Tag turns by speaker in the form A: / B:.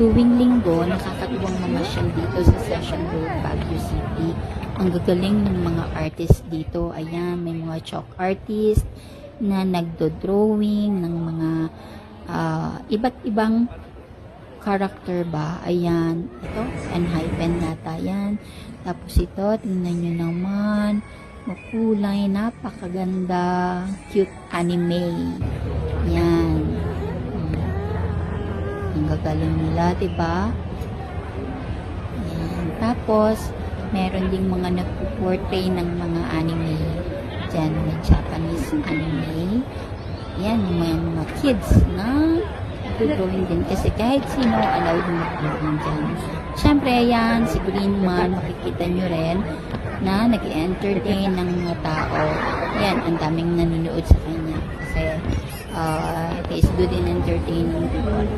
A: Tuwing linggo, nakakatuwang mamasyal dito sa Session Road, Baguio City. Ang gagaling ng mga artist dito. Ayan, may mga chalk artist na nagdo-drawing ng mga iba't ibang character ba. Ayan, ito, Enhypen nata yan. Tapos ito, tingnan nyo naman, makulay, napakaganda, cute anime. Yan. Ang gagaling nila, diba? Yan. Tapos, meron ding mga nagpo-portray ng mga anime. Diyan, may Japanese anime. Yan, yung mga kids na drawing din. Kasi kahit sino, allowed mag-drawing dyan. Siyempre, yan, si Green Man, makikita nyo rin na nag-entertain ng mga tao. Yan, ang daming nanonood sa kanya. Kasi, he is good in entertaining people.